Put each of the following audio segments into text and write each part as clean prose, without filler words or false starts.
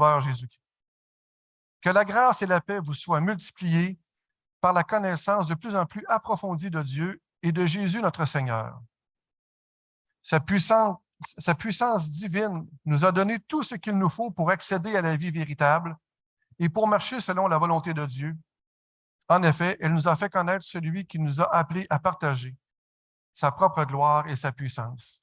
Sauveur Jésus-Christ. Que la grâce et la paix vous soient multipliées par la connaissance de plus en plus approfondie de Dieu et de Jésus notre Seigneur. Sa puissance divine nous a donné tout ce qu'il nous faut pour accéder à la vie véritable et pour marcher selon la volonté de Dieu. En effet, elle nous a fait connaître celui qui nous a appelés à partager sa propre gloire et sa puissance.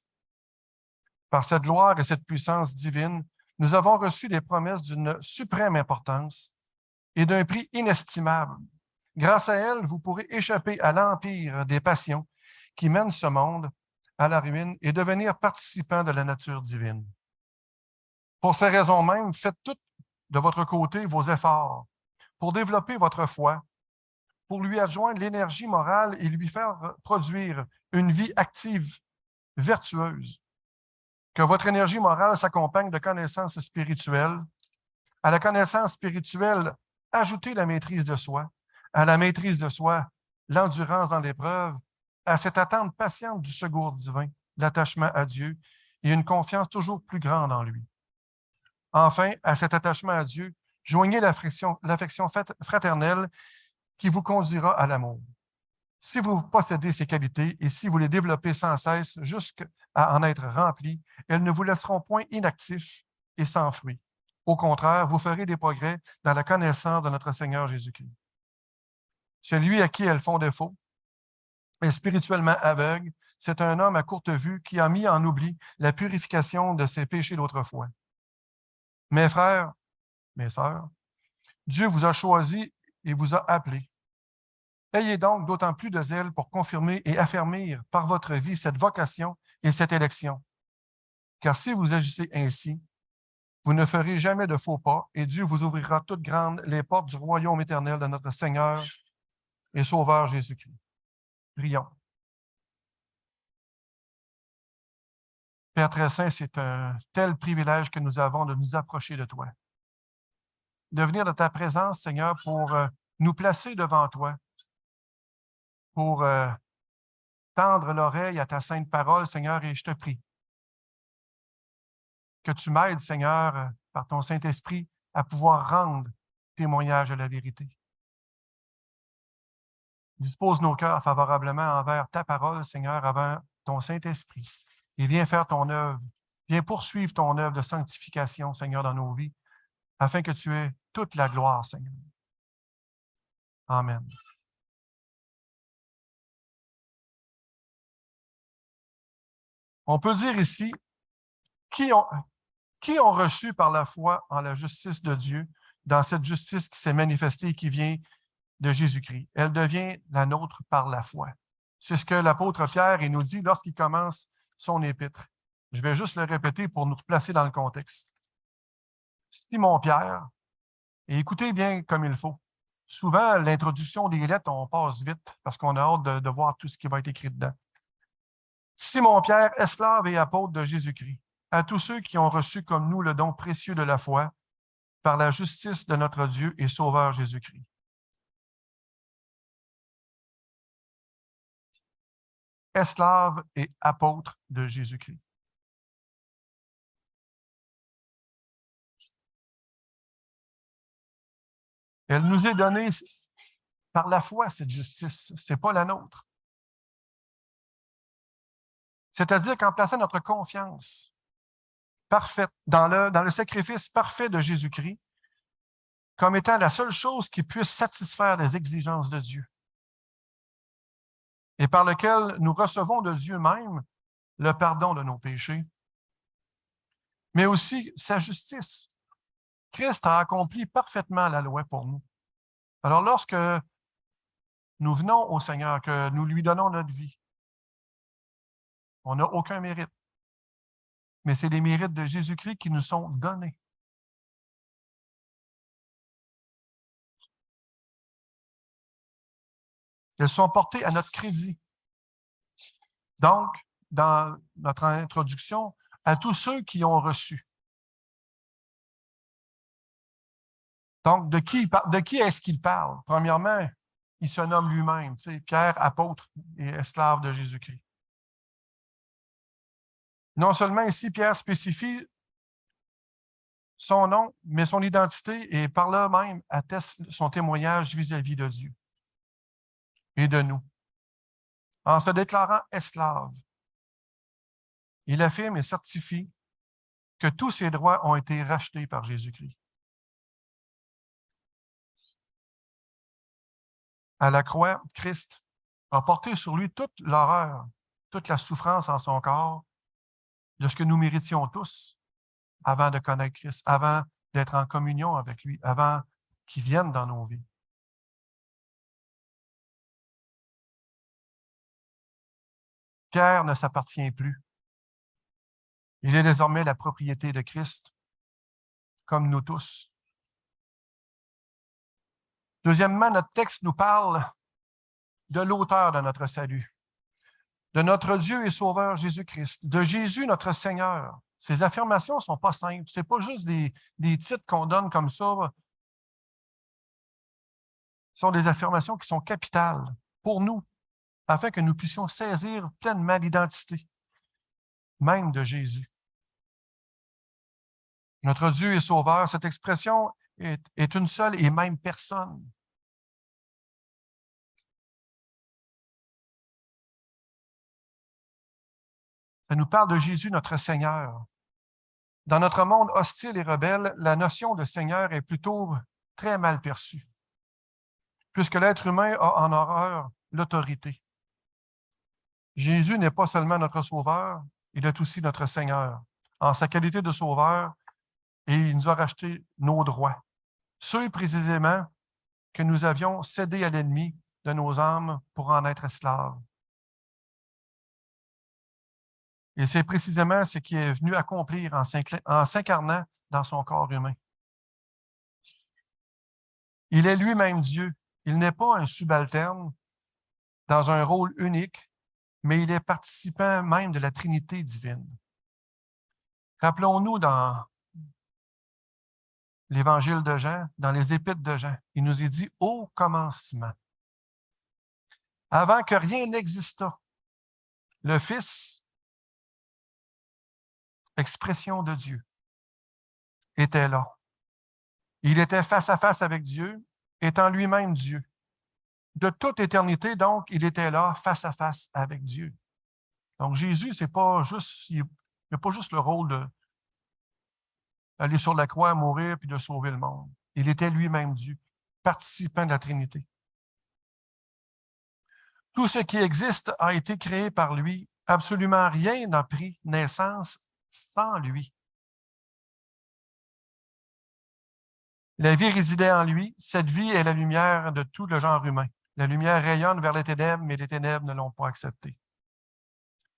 Par cette gloire et cette puissance divine, nous avons reçu des promesses d'une suprême importance et d'un prix inestimable. Grâce à elles, vous pourrez échapper à l'empire des passions qui mènent ce monde à la ruine et devenir participant de la nature divine. Pour ces raisons même, faites toutes de votre côté vos efforts pour développer votre foi, pour lui adjoindre l'énergie morale et lui faire produire une vie active, vertueuse. Que votre énergie morale s'accompagne de connaissances spirituelles. À la connaissance spirituelle, ajoutez la maîtrise de soi. À la maîtrise de soi, l'endurance dans l'épreuve. À cette attente patiente du secours divin, l'attachement à Dieu et une confiance toujours plus grande en lui. Enfin, à cet attachement à Dieu, joignez l'affection fraternelle qui vous conduira à l'amour. Si vous possédez ces qualités et si vous les développez sans cesse jusqu'à en être remplis, elles ne vous laisseront point inactifs et sans fruit. Au contraire, vous ferez des progrès dans la connaissance de notre Seigneur Jésus-Christ. Celui à qui elles font défaut est spirituellement aveugle. C'est un homme à courte vue qui a mis en oubli la purification de ses péchés d'autrefois. Mes frères, mes sœurs, Dieu vous a choisis et vous a appelés. Ayez donc d'autant plus de zèle pour confirmer et affermir par votre vie cette vocation et cette élection. Car si vous agissez ainsi, vous ne ferez jamais de faux pas et Dieu vous ouvrira toutes grandes les portes du royaume éternel de notre Seigneur et Sauveur Jésus-Christ. Prions. Père très saint, c'est un tel privilège que nous avons de nous approcher de toi. De venir de ta présence, Seigneur, pour nous placer devant toi, pour tendre l'oreille à ta sainte parole, Seigneur, et je te prie que tu m'aides, Seigneur, par ton Saint-Esprit, à pouvoir rendre témoignage de la vérité. Dispose nos cœurs favorablement envers ta parole, Seigneur, avant ton Saint-Esprit. Et viens faire ton œuvre, viens poursuivre ton œuvre de sanctification, Seigneur, dans nos vies, afin que tu aies toute la gloire, Seigneur. Amen. On peut dire ici, qui ont reçu par la foi en la justice de Dieu, dans cette justice qui s'est manifestée et qui vient de Jésus-Christ. Elle devient la nôtre par la foi. C'est ce que l'apôtre Pierre il nous dit lorsqu'il commence son épître. Je vais juste le répéter pour nous placer dans le contexte. Simon Pierre, et écoutez bien comme il faut. Souvent, l'introduction des lettres, on passe vite parce qu'on a hâte de voir tout ce qui va être écrit dedans. Simon Pierre, esclave et apôtre de Jésus-Christ, à tous ceux qui ont reçu comme nous le don précieux de la foi par la justice de notre Dieu et Sauveur Jésus-Christ. Esclave et apôtre de Jésus-Christ. Elle nous est donnée par la foi, cette justice. Ce n'est pas la nôtre. C'est-à-dire qu'en plaçant notre confiance parfaite dans le sacrifice parfait de Jésus-Christ, comme étant la seule chose qui puisse satisfaire les exigences de Dieu, et par lequel nous recevons de Dieu même le pardon de nos péchés, mais aussi sa justice. Christ a accompli parfaitement la loi pour nous. Alors, lorsque nous venons au Seigneur, que nous lui donnons notre vie, on n'a aucun mérite, mais c'est les mérites de Jésus-Christ qui nous sont donnés. Elles sont portées à notre crédit. Donc, dans notre introduction, à tous ceux qui ont reçu. Donc, de qui est-ce qu'il parle? Premièrement, il se nomme lui-même, tu sais, Pierre, apôtre et esclave de Jésus-Christ. Non seulement ici, Pierre spécifie son nom, mais son identité, et par là même atteste son témoignage vis-à-vis de Dieu et de nous. En se déclarant esclave, il affirme et certifie que tous ses droits ont été rachetés par Jésus-Christ. À la croix, Christ a porté sur lui toute l'horreur, toute la souffrance en son corps de ce que nous méritions tous avant de connaître Christ, avant d'être en communion avec lui, avant qu'il vienne dans nos vies. Pierre ne s'appartient plus. Il est désormais la propriété de Christ, comme nous tous. Deuxièmement, notre texte nous parle de l'auteur de notre salut, de notre Dieu et Sauveur Jésus-Christ, de Jésus notre Seigneur. Ces affirmations ne sont pas simples. Ce n'est pas juste des titres qu'on donne comme ça. Ce sont des affirmations qui sont capitales pour nous, afin que nous puissions saisir pleinement l'identité même de Jésus. Notre Dieu et Sauveur, cette expression est une seule et même personne. Ça nous parle de Jésus, notre Seigneur. Dans notre monde hostile et rebelle, la notion de Seigneur est plutôt très mal perçue, puisque l'être humain a en horreur l'autorité. Jésus n'est pas seulement notre Sauveur, il est aussi notre Seigneur. En sa qualité de Sauveur, et il nous a racheté nos droits. Ceux précisément que nous avions cédés à l'ennemi de nos âmes pour en être esclaves. Et c'est précisément ce qu'il est venu accomplir en s'incarnant dans son corps humain. Il est lui-même Dieu. Il n'est pas un subalterne dans un rôle unique, mais il est participant même de la Trinité divine. Rappelons-nous dans l'Évangile de Jean, dans les Épîtres de Jean, il nous est dit « au commencement ». Avant que rien n'existât, le Fils, expression de Dieu, était là. Il était face à face avec Dieu, étant lui-même Dieu. De toute éternité, donc, il était là, face à face avec Dieu. Donc, Jésus, c'est pas juste, il n'a pas juste le rôle d'aller sur la croix, mourir, puis de sauver le monde. Il était lui-même Dieu, participant de la Trinité. Tout ce qui existe a été créé par lui. Absolument rien n'a pris naissance sans lui. La vie résidait en lui. Cette vie est la lumière de tout le genre humain. La lumière rayonne vers les ténèbres, mais les ténèbres ne l'ont pas acceptée.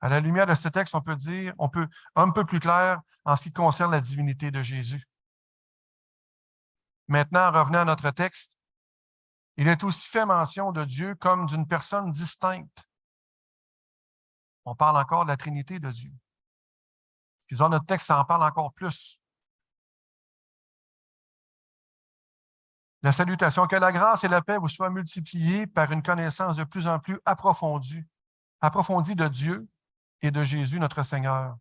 À la lumière de ce texte, on peut un peu plus clair en ce qui concerne la divinité de Jésus. Maintenant, revenant à notre texte, il est aussi fait mention de Dieu comme d'une personne distincte. On parle encore de la Trinité de Dieu. Puis dans notre texte, ça en parle encore plus. La salutation, que la grâce et la paix vous soient multipliées par une connaissance de plus en plus approfondie de Dieu et de Jésus, notre Seigneur.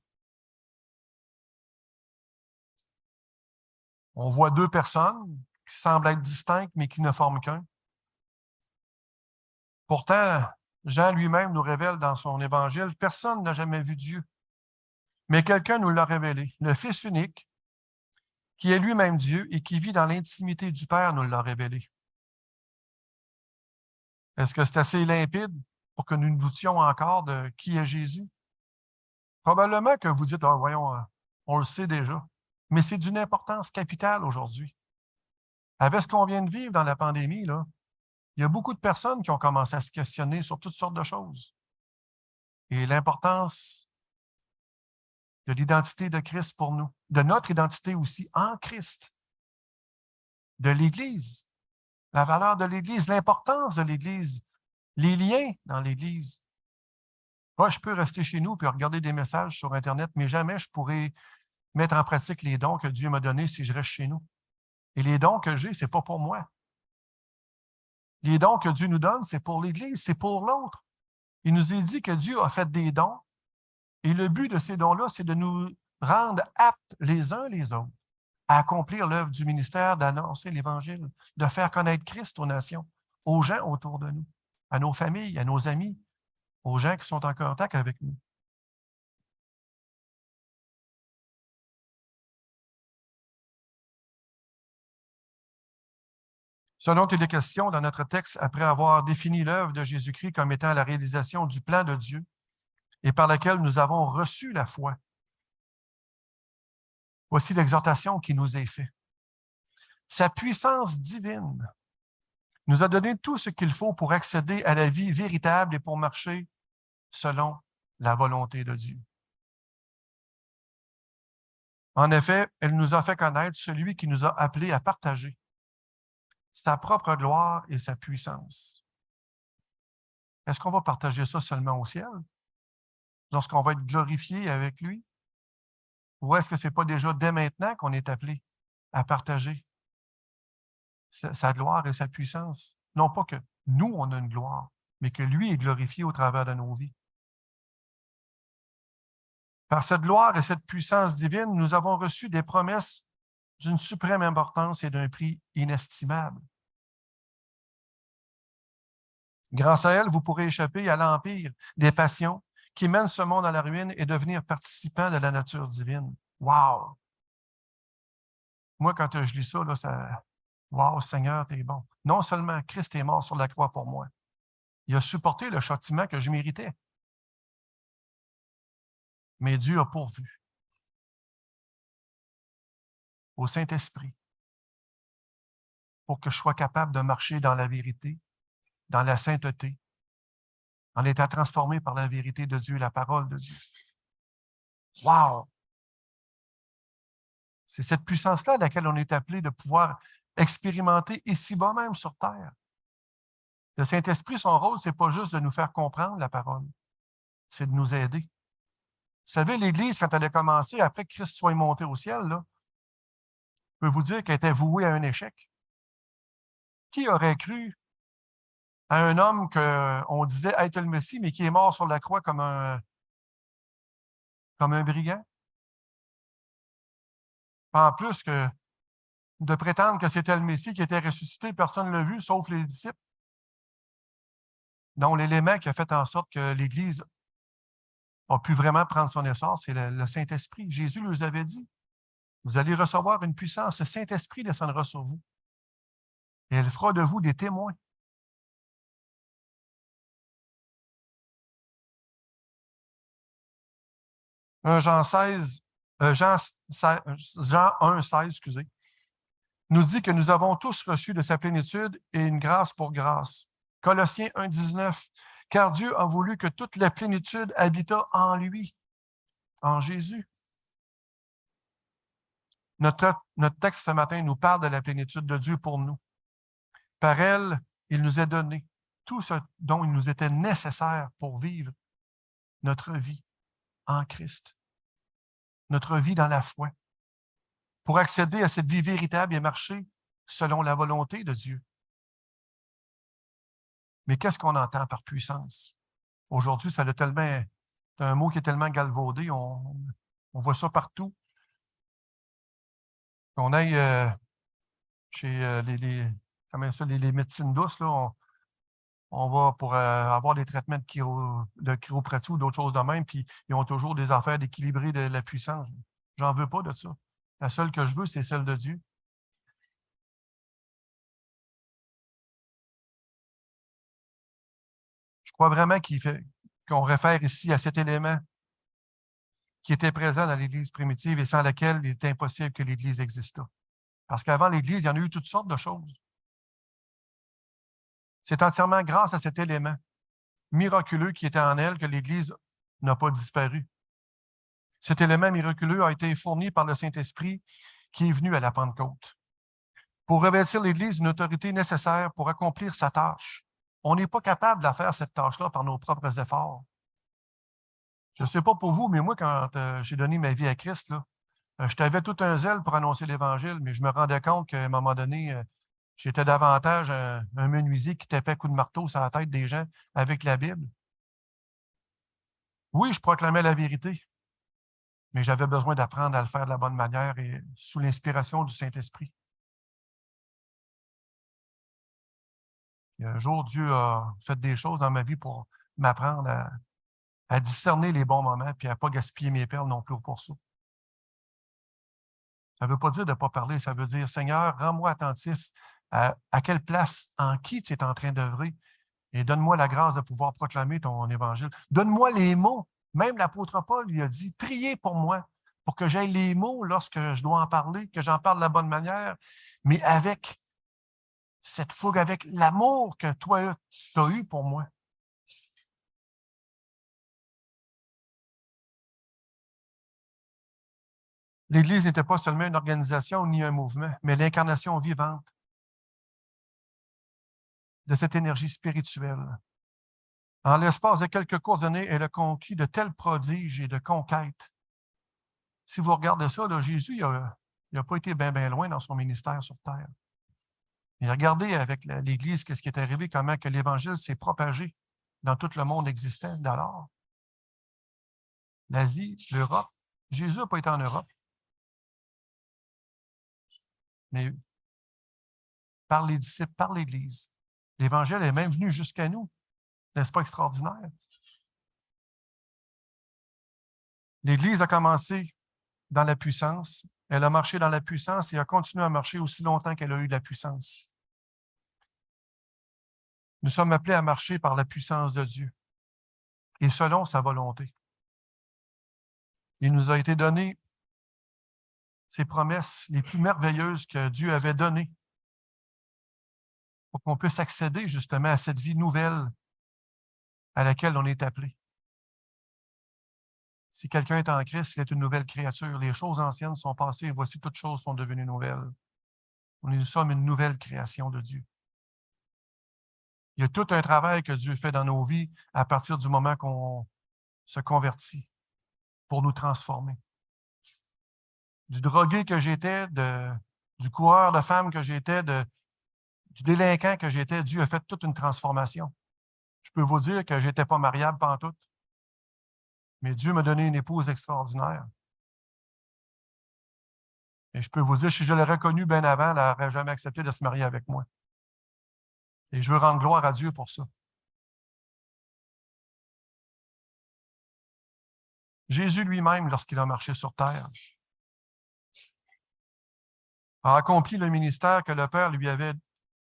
On voit deux personnes qui semblent être distinctes, mais qui ne forment qu'un. Pourtant, Jean lui-même nous révèle dans son évangile, personne n'a jamais vu Dieu. Mais quelqu'un nous l'a révélé. Le Fils unique, qui est lui-même Dieu et qui vit dans l'intimité du Père, nous l'a révélé. Est-ce que c'est assez limpide pour que nous nous doutions encore de qui est Jésus? Probablement que vous dites, voyons, on le sait déjà. Mais c'est d'une importance capitale aujourd'hui. Avec ce qu'on vient de vivre dans la pandémie, là, il y a beaucoup de personnes qui ont commencé à se questionner sur toutes sortes de choses. Et l'importance de l'identité de Christ pour nous, de notre identité aussi en Christ, de l'Église, la valeur de l'Église, l'importance de l'Église, les liens dans l'Église. Moi, je peux rester chez nous et regarder des messages sur Internet, mais jamais je pourrai mettre en pratique les dons que Dieu m'a donnés si je reste chez nous. Et les dons que j'ai, ce n'est pas pour moi. Les dons que Dieu nous donne, c'est pour l'Église, c'est pour l'autre. Il nous est dit que Dieu a fait des dons et le but de ces dons-là, c'est de nous rendre aptes les uns les autres à accomplir l'œuvre du ministère, d'annoncer l'Évangile, de faire connaître Christ aux nations, aux gens autour de nous, à nos familles, à nos amis, aux gens qui sont en contact avec nous. Selon il est question dans notre texte, après avoir défini l'œuvre de Jésus-Christ comme étant la réalisation du plan de Dieu et par laquelle nous avons reçu la foi, voici l'exhortation qui nous est faite. Sa puissance divine nous a donné tout ce qu'il faut pour accéder à la vie véritable et pour marcher selon la volonté de Dieu. En effet, elle nous a fait connaître celui qui nous a appelés à partager sa propre gloire et sa puissance. Est-ce qu'on va partager ça seulement au ciel, lorsqu'on va être glorifié avec lui? Ou est-ce que ce n'est pas déjà dès maintenant qu'on est appelé à partager sa gloire et sa puissance? Non pas que nous, on a une gloire, mais que lui est glorifié au travers de nos vies. Par cette gloire et cette puissance divine, nous avons reçu des promesses d'une suprême importance et d'un prix inestimable. Grâce à elle, vous pourrez échapper à l'empire des passions qui mènent ce monde à la ruine et devenir participant de la nature divine. Wow! Moi, quand je lis ça, là, ça... Wow, Seigneur, t'es bon. Non seulement Christ est mort sur la croix pour moi, il a supporté le châtiment que je méritais. Mais Dieu a pourvu au Saint-Esprit pour que je sois capable de marcher dans la vérité, dans la sainteté, en étant transformé par la vérité de Dieu, la parole de Dieu. Wow! C'est cette puissance-là à laquelle on est appelé de pouvoir expérimenter ici-bas même sur terre. Le Saint-Esprit, son rôle, ce n'est pas juste de nous faire comprendre la parole, c'est de nous aider. Vous savez, l'Église, quand elle a commencé, après que Christ soit monté au ciel, là, je peux vous dire qu'elle était vouée à un échec. Qui aurait cru à un homme qu'on disait être le Messie, mais qui est mort sur la croix comme un brigand? En plus que de prétendre que c'était le Messie qui était ressuscité, personne ne l'a vu, sauf les disciples. Donc, l'élément qui a fait en sorte que l'Église a pu vraiment prendre son essor, c'est le Saint-Esprit. Jésus nous avait dit, vous allez recevoir une puissance, le Saint-Esprit descendra sur vous. Et elle fera de vous des témoins. Jean 16, Jean 1, 16, excusez, nous dit que nous avons tous reçu de sa plénitude et une grâce pour grâce. Colossiens 1, 19, car Dieu a voulu que toute la plénitude habitât en lui, en Jésus. Notre texte ce matin nous parle de la plénitude de Dieu pour nous. Par elle, il nous a donné tout ce dont il nous était nécessaire pour vivre notre vie en Christ, notre vie dans la foi, pour accéder à cette vie véritable et marcher selon la volonté de Dieu. Mais qu'est-ce qu'on entend par puissance? Aujourd'hui, c'est un mot qui est tellement galvaudé, on voit ça partout. Qu'on aille chez les médecines douces, là, on va pour avoir des traitements de chiropratie ou d'autres choses de même, puis ils ont toujours des affaires d'équilibrer de la puissance. J'en veux pas de ça. La seule que je veux, c'est celle de Dieu. Je crois vraiment qu'on réfère ici à cet élément qui était présent dans l'Église primitive et sans laquelle il était impossible que l'Église existât. Parce qu'avant l'Église, il y en a eu toutes sortes de choses. C'est entièrement grâce à cet élément miraculeux qui était en elle que l'Église n'a pas disparu. Cet élément miraculeux a été fourni par le Saint-Esprit qui est venu à la Pentecôte pour revêtir l'Église d'une autorité nécessaire pour accomplir sa tâche. On n'est pas capable de faire cette tâche-là par nos propres efforts. Je ne sais pas pour vous, mais moi, quand j'ai donné ma vie à Christ, là, je t'avais tout un zèle pour annoncer l'Évangile, mais je me rendais compte qu'à un moment donné, j'étais davantage un menuisier qui tapait coup de marteau sur la tête des gens avec la Bible. Oui, je proclamais la vérité, Mais j'avais besoin d'apprendre à le faire de la bonne manière et sous l'inspiration du Saint-Esprit. Et un jour, Dieu a fait des choses dans ma vie pour m'apprendre à discerner les bons moments et à ne pas gaspiller mes perles non plus pour ça. Ça ne veut pas dire de ne pas parler, ça veut dire, Seigneur, rends-moi attentif à quelle place, en qui tu es en train d'œuvrer et donne-moi la grâce de pouvoir proclamer ton évangile. Donne-moi les mots. Même l'apôtre Paul lui a dit, priez pour moi, pour que j'aie les mots lorsque je dois en parler, que j'en parle de la bonne manière, mais avec cette fougue, avec l'amour que toi, tu as eu pour moi. L'Église n'était pas seulement une organisation ni un mouvement, mais l'incarnation vivante de cette énergie spirituelle. En l'espace de quelques courtes années, elle a conquis de tels prodiges et de conquêtes. Si vous regardez ça, là, Jésus, il n'a pas été bien loin dans son ministère sur terre. Et regardez avec l'Église qu'est-ce qui est arrivé, comment que l'Évangile s'est propagé dans tout le monde existant d'alors. L'Asie, l'Europe. Jésus n'a pas été en Europe. Mais par les disciples, par l'Église. L'Évangile est même venu jusqu'à nous. N'est-ce pas extraordinaire? L'Église a commencé dans la puissance. Elle a marché dans la puissance et a continué à marcher aussi longtemps qu'elle a eu de la puissance. Nous sommes appelés à marcher par la puissance de Dieu et selon sa volonté. Il nous a été donné ces promesses les plus merveilleuses que Dieu avait données pour qu'on puisse accéder justement à cette vie nouvelle à laquelle on est appelé. Si quelqu'un est en Christ, il est une nouvelle créature. Les choses anciennes sont passées et voici toutes choses sont devenues nouvelles. Nous sommes une nouvelle création de Dieu. Il y a tout un travail que Dieu fait dans nos vies à partir du moment qu'on se convertit pour nous transformer. Du drogué que j'étais, du coureur de femmes que j'étais, du délinquant que j'étais, Dieu a fait toute une transformation. Je peux vous dire que je n'étais pas mariable pantoute, mais Dieu m'a donné une épouse extraordinaire. Et je peux vous dire, si je l'aurais connue bien avant, elle n'aurait jamais accepté de se marier avec moi. Et je veux rendre gloire à Dieu pour ça. Jésus lui-même, lorsqu'il a marché sur terre, a accompli le ministère que le Père lui avait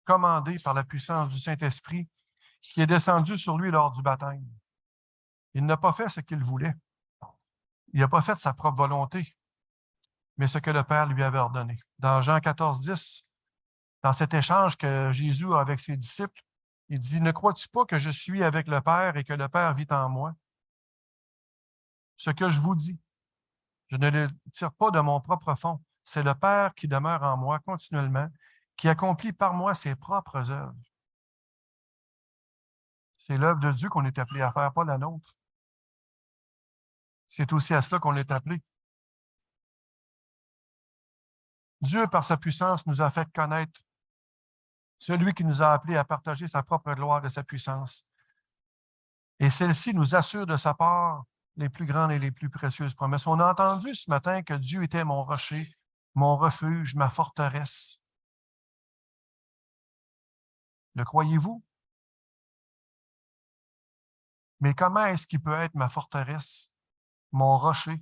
commandé par la puissance du Saint-Esprit qui est descendu sur lui lors du baptême. Il n'a pas fait ce qu'il voulait. Il n'a pas fait sa propre volonté, mais ce que le Père lui avait ordonné. Dans Jean 14, 10, dans cet échange que Jésus a avec ses disciples, il dit, « Ne crois-tu pas que je suis avec le Père et que le Père vit en moi? Ce que je vous dis, je ne le tire pas de mon propre fond. C'est le Père qui demeure en moi continuellement, qui accomplit par moi ses propres œuvres. » C'est l'œuvre de Dieu qu'on est appelé à faire, pas la nôtre. C'est aussi à cela qu'on est appelé. Dieu, par sa puissance, nous a fait connaître celui qui nous a appelés à partager sa propre gloire et sa puissance. Et celle-ci nous assure de sa part les plus grandes et les plus précieuses promesses. On a entendu ce matin que Dieu était mon rocher, mon refuge, ma forteresse. Le croyez-vous? Mais comment est-ce qu'il peut être ma forteresse, mon rocher,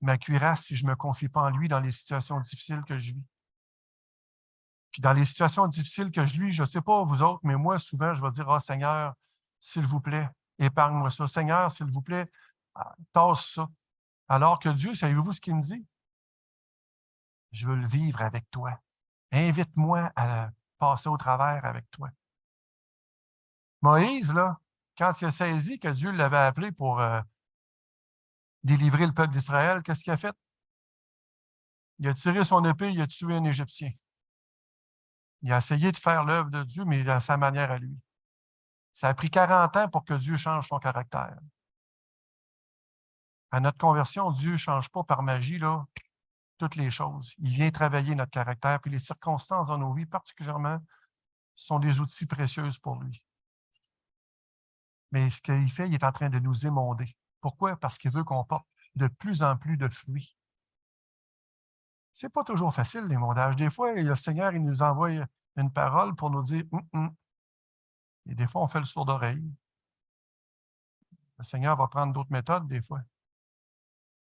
ma cuirasse si je ne me confie pas en lui dans les situations difficiles que je vis? Puis dans les situations difficiles que je vis, je ne sais pas vous autres, mais moi, souvent, je vais dire, « Ah, Seigneur, s'il vous plaît, épargne-moi ça. Seigneur, s'il vous plaît, tasse ça. » Alors que Dieu, savez-vous ce qu'il me dit? Je veux le vivre avec toi. Invite-moi à passer au travers avec toi. Moïse, là, quand il a saisi que Dieu l'avait appelé pour délivrer le peuple d'Israël, qu'est-ce qu'il a fait? Il a tiré son épée, il a tué un Égyptien. Il a essayé de faire l'œuvre de Dieu, mais à sa manière à lui. Ça a pris 40 ans pour que Dieu change son caractère. À notre conversion, Dieu ne change pas par magie là, toutes les choses. Il vient travailler notre caractère, puis les circonstances dans nos vies, particulièrement, sont des outils précieux pour lui. Mais ce qu'il fait, il est en train de nous émonder. Pourquoi? Parce qu'il veut qu'on porte de plus en plus de fruits. Ce n'est pas toujours facile, l'émondage. Des fois, le Seigneur il nous envoie une parole pour nous dire Et des fois, on fait le sourd d'oreille. Le Seigneur va prendre d'autres méthodes, des fois,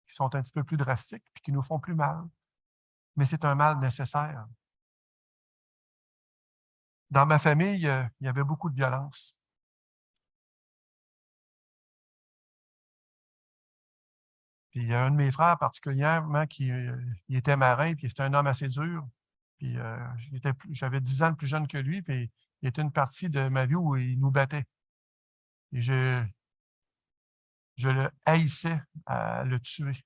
qui sont un petit peu plus drastiques et qui nous font plus mal. Mais c'est un mal nécessaire. Dans ma famille, il y avait beaucoup de violence. Puis il y a un de mes frères particulièrement qui il était marin, puis c'était un homme assez dur. Puis j'avais 10 ans de plus jeune que lui, puis il était une partie de ma vie où il nous battait. Et je le haïssais à le tuer.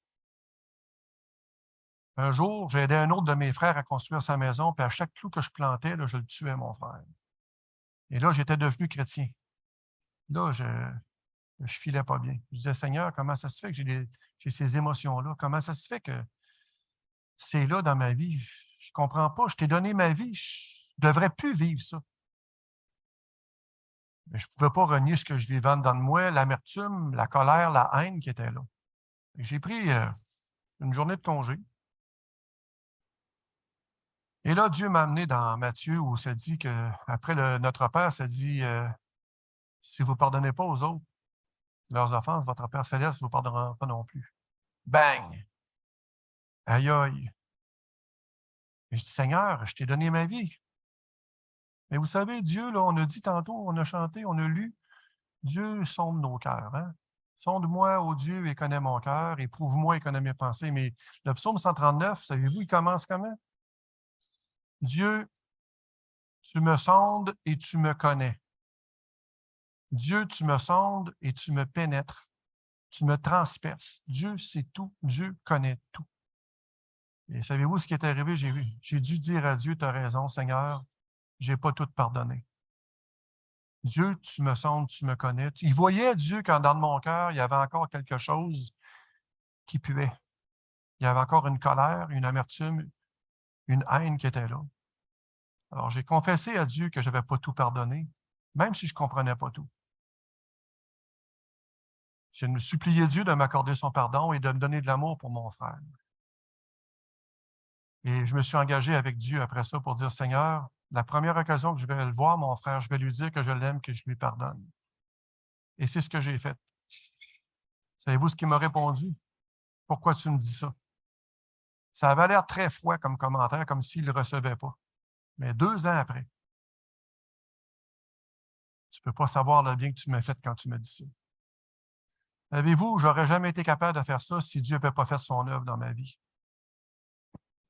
Un jour, j'ai aidé un autre de mes frères à construire sa maison, puis à chaque clou que je plantais, là, je le tuais, mon frère. Et là, j'étais devenu chrétien. Là, je filais pas bien. Je disais, Seigneur, comment ça se fait que j'ai ces émotions-là? Comment ça se fait que c'est là dans ma vie? Je ne comprends pas. Je t'ai donné ma vie. Je ne devrais plus vivre ça. Mais je ne pouvais pas renier ce que je vivais dans moi, l'amertume, la colère, la haine qui était là. J'ai pris une journée de congé. Et là, Dieu m'a amené dans Matthieu où ça dit qu'après Notre Père, ça dit si vous ne pardonnez pas aux autres leurs offenses, votre Père céleste ne vous pardonnera pas non plus. Bang! Aïe aïe! Et je dis Seigneur, je t'ai donné ma vie. Mais vous savez, Dieu, là, on a dit tantôt, on a chanté, on a lu, Dieu sonde nos cœurs. Hein? Sonde-moi, ô Dieu, et connais mon cœur, éprouve-moi et connais mes pensées. Mais le psaume 139, savez-vous, il commence comment? Dieu, tu me sondes et tu me connais. Dieu, tu me sondes et tu me pénètres. Tu me transperces. Dieu sait tout. Dieu connaît tout. Et savez-vous ce qui est arrivé? J'ai dû dire à Dieu, tu as raison, Seigneur, je n'ai pas tout pardonné. Dieu, tu me sondes, tu me connais. Il voyait Dieu quand dans mon cœur, il y avait encore quelque chose qui puait. Il y avait encore une colère, une amertume, une haine qui était là. Alors, j'ai confessé à Dieu que je n'avais pas tout pardonné, même si je ne comprenais pas tout. Je me suppliais Dieu de m'accorder son pardon et de me donner de l'amour pour mon frère. Et je me suis engagé avec Dieu après ça pour dire, Seigneur, la première occasion que je vais le voir, mon frère, je vais lui dire que je l'aime, que je lui pardonne. Et c'est ce que j'ai fait. Savez-vous ce qu'il m'a répondu? Pourquoi tu me dis ça? Ça avait l'air très froid comme commentaire, comme s'il ne le recevait pas. Mais 2 ans après, tu ne peux pas savoir le bien que tu m'as fait quand tu me dis ça. Savez-vous, je n'aurais jamais été capable de faire ça si Dieu n'avait pas fait son œuvre dans ma vie.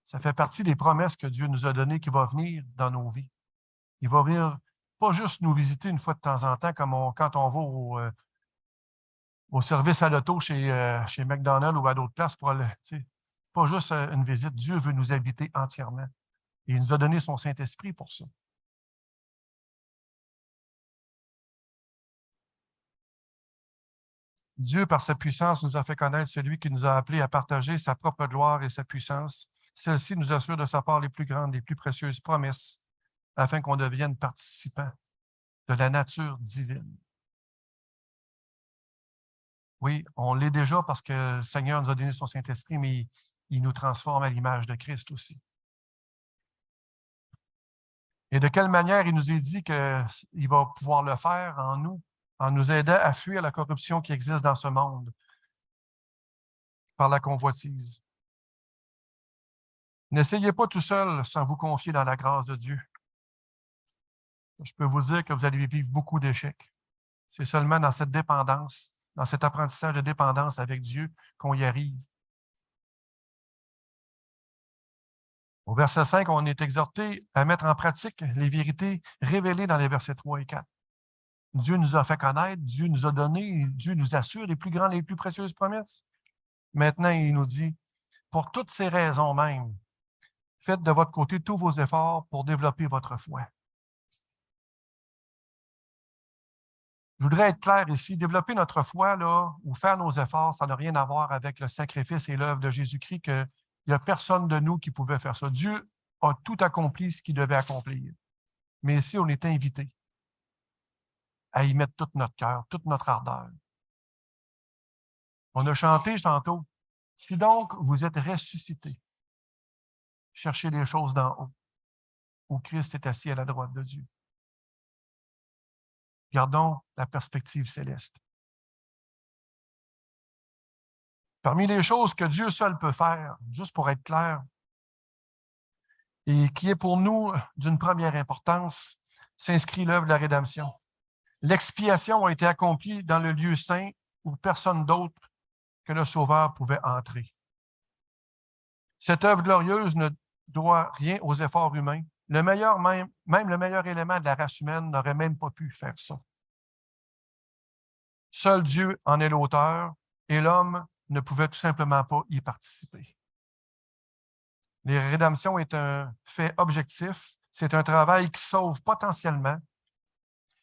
Ça fait partie des promesses que Dieu nous a données qui vont venir dans nos vies. Il va venir pas juste nous visiter une fois de temps en temps, comme quand on va au service à l'auto chez McDonald's ou à d'autres places pour aller, pas juste une visite. Dieu veut nous habiter entièrement. Et il nous a donné son Saint-Esprit pour ça. Dieu, par sa puissance, nous a fait connaître celui qui nous a appelés à partager sa propre gloire et sa puissance. Celle-ci nous assure de sa part les plus grandes, les plus précieuses promesses, afin qu'on devienne participants de la nature divine. Oui, on l'est déjà parce que le Seigneur nous a donné son Saint-Esprit, mais il nous transforme à l'image de Christ aussi. Et de quelle manière il nous est dit qu'il va pouvoir le faire en nous aidant à fuir la corruption qui existe dans ce monde par la convoitise. N'essayez pas tout seul sans vous confier dans la grâce de Dieu. Je peux vous dire que vous allez vivre beaucoup d'échecs. C'est seulement dans cette dépendance, dans cet apprentissage de dépendance avec Dieu qu'on y arrive. Au verset 5, on est exhorté à mettre en pratique les vérités révélées dans les versets 3 et 4. Dieu nous a fait connaître, Dieu nous a donné, Dieu nous assure les plus grandes et les plus précieuses promesses. Maintenant, il nous dit, pour toutes ces raisons même, faites de votre côté tous vos efforts pour développer votre foi. Je voudrais être clair ici, développer notre foi là, ou faire nos efforts, ça n'a rien à voir avec le sacrifice et l'œuvre de Jésus-Christ, qu'il n'y a personne de nous qui pouvait faire ça. Dieu a tout accompli ce qu'il devait accomplir. Mais ici, on est invité à y mettre tout notre cœur, toute notre ardeur. On a chanté tantôt, Si donc vous êtes ressuscités, cherchez les choses d'en haut, où Christ est assis à la droite de Dieu. Gardons la perspective céleste. Parmi les choses que Dieu seul peut faire, juste pour être clair, et qui est pour nous d'une première importance, s'inscrit l'œuvre de la rédemption. L'expiation a été accomplie dans le lieu saint où personne d'autre que le Sauveur pouvait entrer. Cette œuvre glorieuse ne doit rien aux efforts humains. Le meilleur, même le meilleur élément de la race humaine n'aurait même pas pu faire ça. Seul Dieu en est l'auteur et l'homme ne pouvait tout simplement pas y participer. La rédemption est un fait objectif, c'est un travail qui sauve potentiellement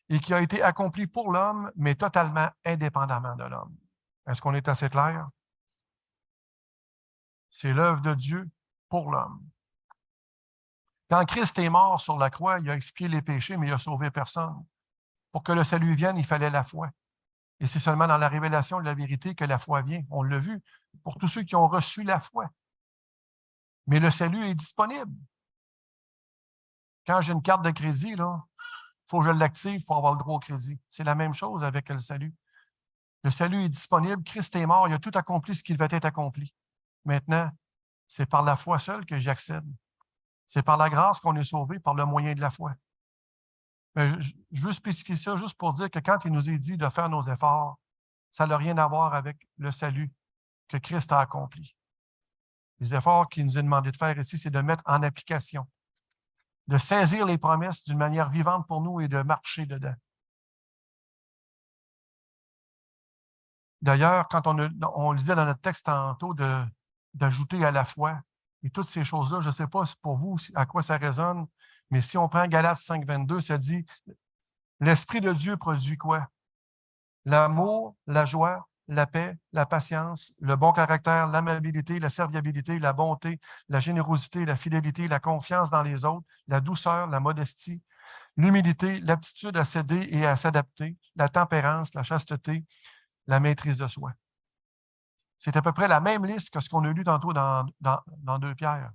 et qui a été accompli pour l'homme, mais totalement indépendamment de l'homme. Est-ce qu'on est assez clair? C'est l'œuvre de Dieu pour l'homme. Quand Christ est mort sur la croix, il a expié les péchés, mais il n'a sauvé personne. Pour que le salut vienne, il fallait la foi. Et c'est seulement dans la révélation de la vérité que la foi vient. On l'a vu pour tous ceux qui ont reçu la foi. Mais le salut est disponible. Quand j'ai une carte de crédit, il faut que je l'active pour avoir le droit au crédit. C'est la même chose avec le salut. Le salut est disponible. Christ est mort. Il a tout accompli ce qui devait être accompli. Maintenant, c'est par la foi seule que j'y accède. C'est par la grâce qu'on est sauvé par le moyen de la foi. Mais je veux spécifier ça juste pour dire que quand il nous est dit de faire nos efforts, ça n'a rien à voir avec le salut que Christ a accompli. Les efforts qu'il nous est demandé de faire ici, c'est de mettre en application, de saisir les promesses d'une manière vivante pour nous et de marcher dedans. D'ailleurs, quand on lisait dans notre texte tantôt d'ajouter à la foi, et toutes ces choses-là, je ne sais pas pour vous à quoi ça résonne, mais si on prend Galates 5, 22, ça dit « L'Esprit de Dieu produit quoi? L'amour, la joie, la paix, la patience, le bon caractère, l'amabilité, la serviabilité, la bonté, la générosité, la fidélité, la confiance dans les autres, la douceur, la modestie, l'humilité, l'aptitude à céder et à s'adapter, la tempérance, la chasteté, la maîtrise de soi. » C'est à peu près la même liste que ce qu'on a lu tantôt dans 2 Pierre.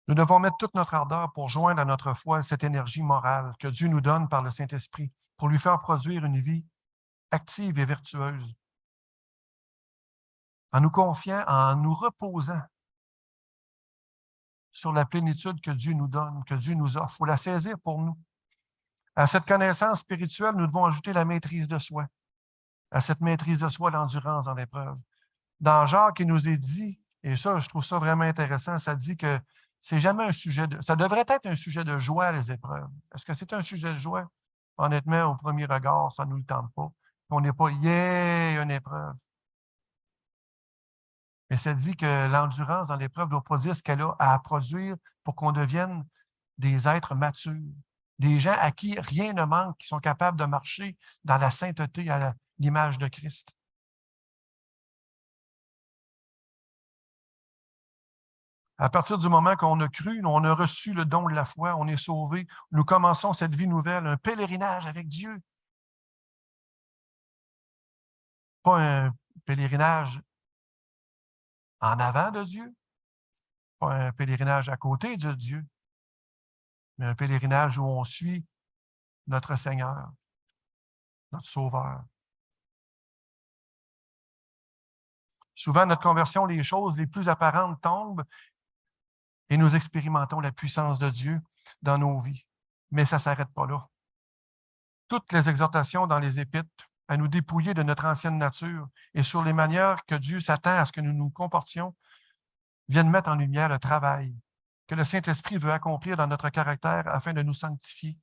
Nous devons mettre toute notre ardeur pour joindre à notre foi cette énergie morale que Dieu nous donne par le Saint-Esprit pour lui faire produire une vie active et vertueuse, en nous confiant, en nous reposant sur la plénitude que Dieu nous donne, que Dieu nous offre. Il faut la saisir pour nous. À cette connaissance spirituelle, nous devons ajouter la maîtrise de soi. À cette maîtrise de soi, l'endurance dans l'épreuve. Dans Jacques, il nous est dit, et ça, je trouve ça vraiment intéressant, ça dit que c'est jamais un sujet de... Ça devrait être un sujet de joie, les épreuves. Est-ce que c'est un sujet de joie? Honnêtement, au premier regard, ça ne nous le tente pas. On n'est pas, yeah, une épreuve. Mais ça dit que l'endurance dans l'épreuve ne doit pas dire ce qu'elle a à produire pour qu'on devienne des êtres matures, des gens à qui rien ne manque, qui sont capables de marcher dans la sainteté à l'image de Christ. À partir du moment qu'on a cru, on a reçu le don de la foi, on est sauvé, nous commençons cette vie nouvelle, un pèlerinage avec Dieu. Pas un pèlerinage en avant de Dieu, pas un pèlerinage à côté de Dieu, mais un pèlerinage où on suit notre Seigneur, notre Sauveur. Souvent, notre conversion, les choses les plus apparentes tombent et nous expérimentons la puissance de Dieu dans nos vies. Mais ça ne s'arrête pas là. Toutes les exhortations dans les Épîtres à nous dépouiller de notre ancienne nature et sur les manières que Dieu s'attend à ce que nous nous comportions viennent mettre en lumière le travail que le Saint-Esprit veut accomplir dans notre caractère afin de nous sanctifier.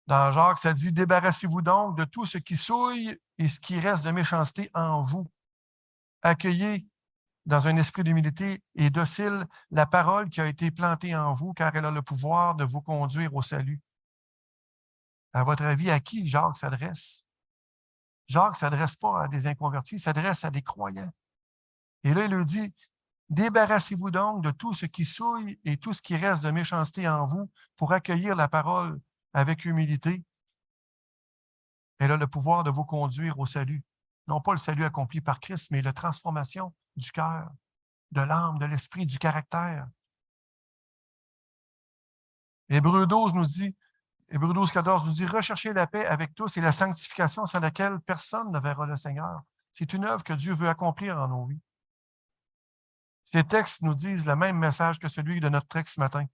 Dans Jacques, ça dit « Débarrassez-vous donc de tout ce qui souille et ce qui reste de méchanceté en vous. Accueillez dans un esprit d'humilité et docile la parole qui a été plantée en vous, car elle a le pouvoir de vous conduire au salut. » À votre avis, à qui Jacques s'adresse? Jacques ne s'adresse pas à des inconvertis, il s'adresse à des croyants. Et là, il leur dit, Débarrassez-vous donc de tout ce qui souille et tout ce qui reste de méchanceté en vous pour accueillir la parole avec humilité. Elle a le pouvoir de vous conduire au salut. Non pas le salut accompli par Christ, mais la transformation du cœur, de l'âme, de l'esprit, du caractère. Hébreux 12 nous dit, Hébreux 12, 14 nous dit, recherchez la paix avec tous et la sanctification sans laquelle personne ne verra le Seigneur. C'est une œuvre que Dieu veut accomplir en nos vies. Ces textes nous disent le même message que celui de notre texte ce matin.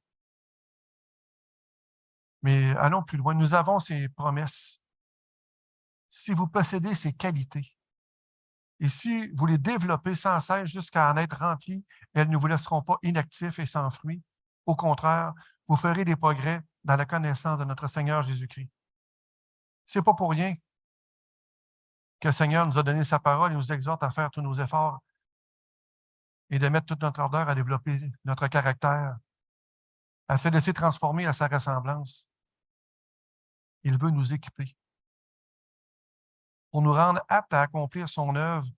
Mais allons plus loin. Nous avons ces promesses. Si vous possédez ces qualités, et si vous les développez sans cesse jusqu'à en être remplis, elles ne vous laisseront pas inactifs et sans fruits. Au contraire, vous ferez des progrès dans la connaissance de notre Seigneur Jésus-Christ. Ce n'est pas pour rien que le Seigneur nous a donné sa parole et nous exhorte à faire tous nos efforts et de mettre toute notre ardeur à développer notre caractère, à se laisser transformer à sa ressemblance. Il veut nous équiper pour nous rendre aptes à accomplir son œuvre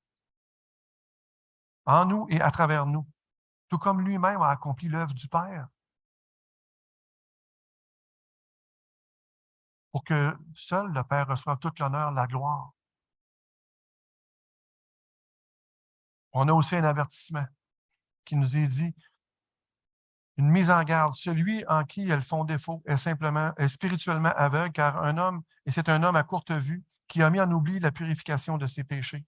en nous et à travers nous, tout comme lui-même a accompli l'œuvre du Père, pour que seul le Père reçoive toute l'honneur, la gloire. On a aussi un avertissement qui nous est dit, une mise en garde. Celui en qui elles font défaut est spirituellement aveugle, car c'est un homme à courte vue, qui a mis en oubli la purification de ses péchés.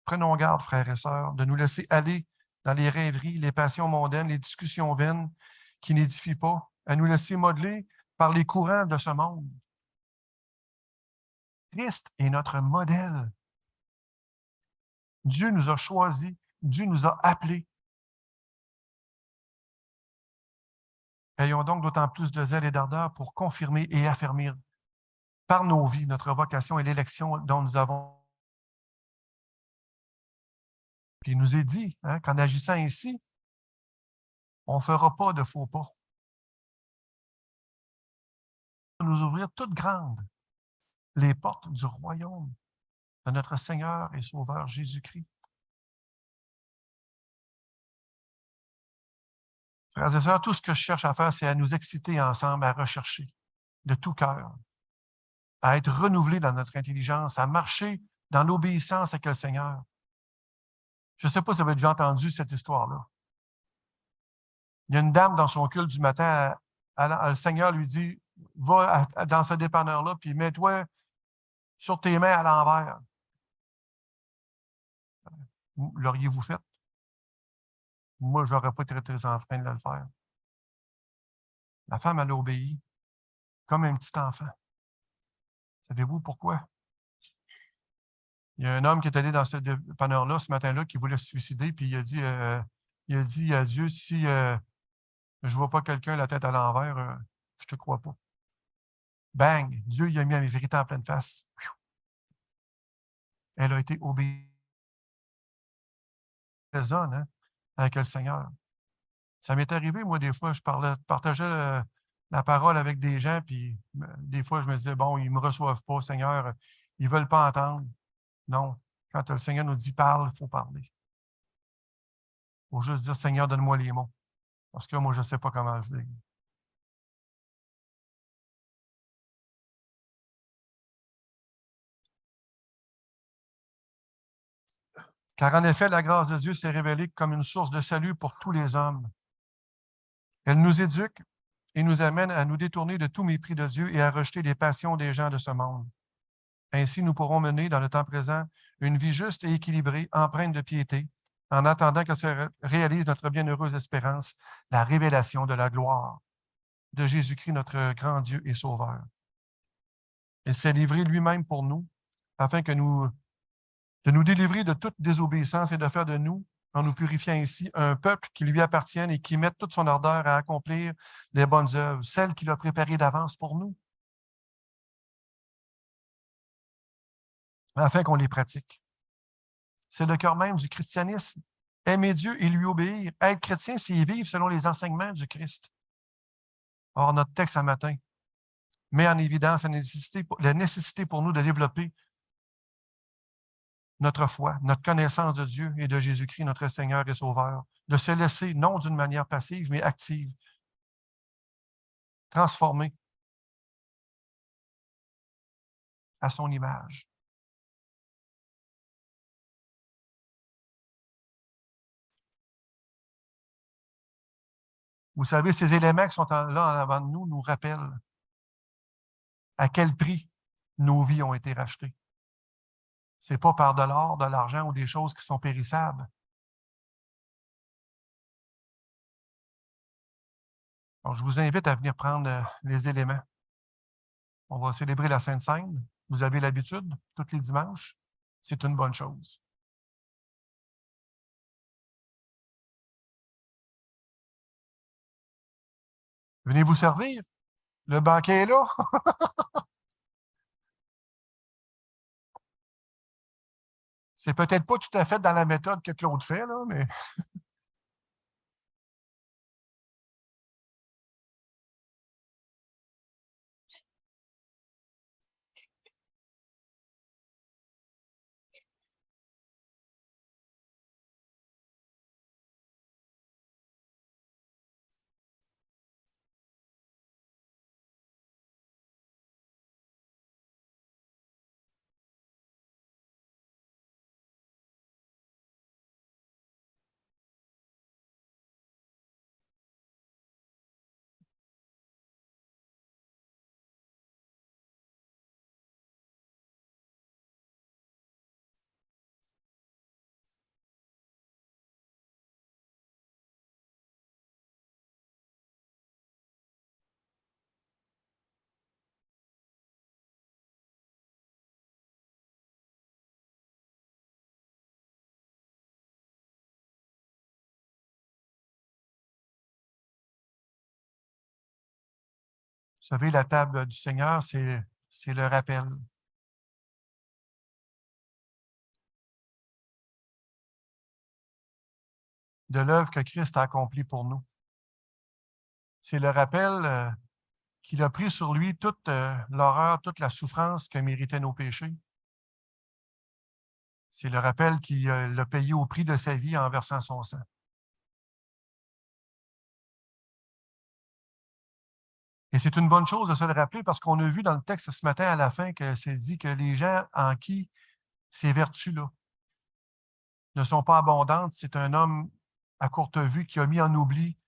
Prenons garde, frères et sœurs, de nous laisser aller dans les rêveries, les passions mondaines, les discussions vaines qui n'édifient pas, à nous laisser modeler par les courants de ce monde. Christ est notre modèle. Dieu nous a choisis, Dieu nous a appelés. Ayons donc d'autant plus de zèle et d'ardeur pour confirmer et affermir par nos vies notre vocation et l'élection dont nous avons. Puis il nous est dit qu'en agissant ainsi, on ne fera pas de faux pas. Nous ouvrir toutes grandes les portes du royaume de notre Seigneur et Sauveur Jésus-Christ. Frères et sœurs, tout ce que je cherche à faire, c'est à nous exciter ensemble, à rechercher de tout cœur, à être renouvelés dans notre intelligence, à marcher dans l'obéissance avec le Seigneur. Je ne sais pas si vous avez déjà entendu cette histoire-là. Il y a une dame dans son culte du matin, le Seigneur lui dit, va dans ce dépanneur-là, puis mets-toi sur tes mains à l'envers. L'auriez-vous fait? Moi, je n'aurais pas été très en train de le faire. La femme, elle a obéi comme un petit enfant. Savez-vous pourquoi? Il y a un homme qui est allé dans ce dépanneur-là ce matin-là qui voulait se suicider, puis il a dit à Dieu, si je ne vois pas quelqu'un la tête à l'envers, je ne te crois pas. Bang! Dieu il a mis la vérité en pleine face. Elle a été obéie. Raisonne avec le Seigneur. Ça m'est arrivé, moi, des fois, je partageais la parole avec des gens, puis des fois, je me disais, bon, ils ne me reçoivent pas, Seigneur, ils ne veulent pas entendre. Non, quand le Seigneur nous dit parle, il faut parler. Il faut juste dire, Seigneur, donne-moi les mots. Parce que moi, je ne sais pas comment le dire. Car en effet, la grâce de Dieu s'est révélée comme une source de salut pour tous les hommes. Elle nous éduque et nous amène à nous détourner de tout mépris de Dieu et à rejeter les passions des gens de ce monde. Ainsi, nous pourrons mener dans le temps présent une vie juste et équilibrée, empreinte de piété, en attendant que se réalise notre bienheureuse espérance, la révélation de la gloire de Jésus-Christ, notre grand Dieu et Sauveur. Il s'est livré lui-même pour nous, afin de nous délivrer de toute désobéissance et de faire de nous, en nous purifiant ainsi, un peuple qui lui appartienne et qui mette toute son ardeur à accomplir les bonnes œuvres, celles qu'il a préparées d'avance pour nous, afin qu'on les pratique. C'est le cœur même du christianisme. Aimer Dieu et lui obéir. Être chrétien, c'est vivre selon les enseignements du Christ. Or, notre texte ce matin met en évidence la nécessité pour nous de développer notre foi, notre connaissance de Dieu et de Jésus-Christ, notre Seigneur et Sauveur, de se laisser, non d'une manière passive, mais active, transformer à son image. Vous savez, ces éléments qui sont là en avant de nous rappellent à quel prix nos vies ont été rachetées. Ce n'est pas par de l'or, de l'argent ou des choses qui sont périssables. Donc, je vous invite à venir prendre les éléments. On va célébrer la Sainte Seine. Vous avez l'habitude, tous les dimanches. C'est une bonne chose. Venez vous servir. Le banquet est là. C'est peut-être pas tout à fait dans la méthode que Claude fait, là, mais vous savez, la table du Seigneur, c'est le rappel. De l'œuvre que Christ a accomplie pour nous. C'est le rappel qu'il a pris sur lui toute l'horreur, toute la souffrance que méritaient nos péchés. C'est le rappel qu'il l'a payé au prix de sa vie en versant son sang. Et c'est une bonne chose de se le rappeler parce qu'on a vu dans le texte ce matin à la fin que c'est dit que les gens en qui ces vertus-là ne sont pas abondantes, c'est un homme à courte vue qui a mis en oubli